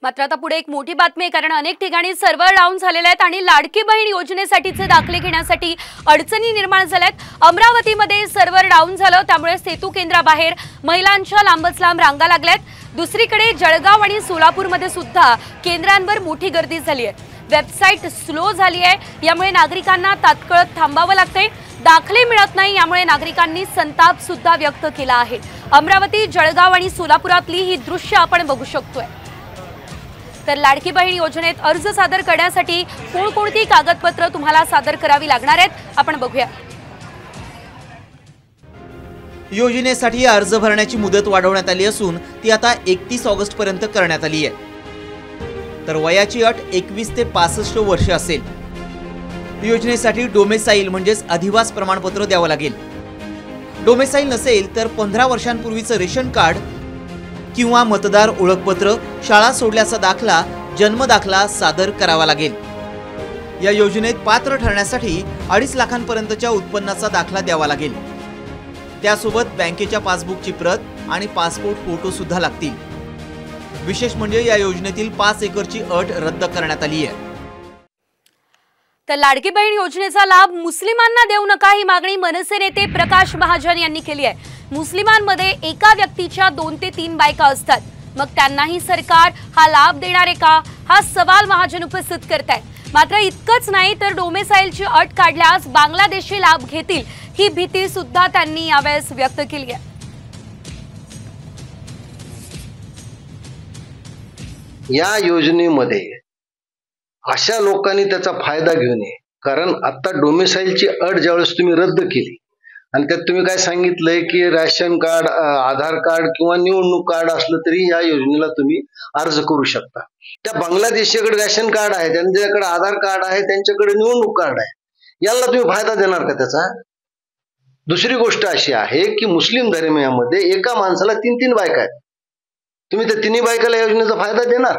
मात्र आता पुढे एक मोठी बातमी आहे, कारण अनेक ठिकाणी सर्व्हर डाऊन झालेले आहेत आणि लाडकी बहीण योजनेसाठीचे दाखले घेण्यासाठी अडचणी निर्माण झाल्यात। अमरावतीमध्ये सर्व्हर डाऊन झालं, त्यामुळे सेतू केंद्राबाहेर महिलांच्या लांबच लांब रांगा लागल्यात। दुसरीकडे जळगाव आणि सोलापूरमध्ये सुद्धा केंद्रांवर मोठी गर्दी झाली आहे। वेबसाईट स्लो झाली आहे, यामुळे नागरिकांना तात्काळ थांबावं लागतंय। दाखले मिळत नाही, यामुळे नागरिकांनी संताप सुद्धा व्यक्त केला आहे। अमरावती, जळगाव आणि सोलापुरातली ही दृश्य आपण बघू शकतोय। तर लाडकी बहीण योजनेत अर्ज सादर करण्यासाठी कोणकोणती कागदपत्र तुम्हाला सादर करावी लागणार आहेत, आपण बघूया। योजनेसाठी अर्ज भरण्याची मुदत वाढवण्यात आली असून ती आता 31 ऑगस्ट पर्यंत करण्यात आली आहे। तर वयाची अट 21 ते 65 वर्ष असेल। योजनेसाठी डोमेसाईल म्हणजेच अधिवास प्रमाणपत्र द्यावं लागेल। डोमेसाईल नसेल तर 15 वर्षांपूर्वीचं रेशन कार्ड किंवा मतदार ओळखपत्र, शाळा सोडल्याचा दाखला, जन्म दाखला सादर करावा लागेल। या योजनेत पात्र ठरण्यासाठी 2.5 लाखांपर्यंतच्या उत्पन्नाचा दाखला द्यावा लागेल। त्यासोबत बँकेच्या पासबुकची प्रत आणि पासपोर्ट फोटो सुद्धा लागतील। विशेष म्हणजे या योजनेतील 5 एकरची अट रद्द करण्यात आली आहे। तर लाडकी बहीण योजनेचा लाभ मुस्लिमांना देऊ नका, ही मागणी मनसे नेते प्रकाश महाजन यांनी केली आहे। मुस्लिमांमध्ये एका व्यक्तीच्या 2 ते 3 बायका असतात, मग त्यांनाही सरकार हा लाभ देणार आहे का, हा सवाल महाजन उपस्थित करतायत। मात्र इतकंच नाही तर डोमेसाईलची अट काढल्यास बांगलादेशी लाभ घेतील, ही भीती सुद्धा त्यांनी यावेळेस व्यक्त केली आहे। या योजनेमध्ये अशा लोकांनी त्याचा फायदा घेऊ नये, कारण आता डोमेसाईलची अट ज्यावेळेस तुम्ही रद्द केली आणि त्यात तुम्ही काय सांगितलंय की रेशन कार्ड, आधार कार्ड किंवा निवडणूक कार्ड असलं तरी या योजनेला तुम्ही अर्ज करू शकता। त्या बांगलादेशीकडे रेशन कार्ड आहे, त्यांच्याकडे आधार कार्ड आहे, त्यांच्याकडे निवडणूक कार्ड आहे, याला तुम्ही फायदा देणार का त्याचा? दुसरी गोष्ट अशी आहे की मुस्लिम धर्मियामध्ये एका माणसाला 3-3 बायका आहेत, तुम्ही त्या 3 बायकाला योजनेचा फायदा देणार?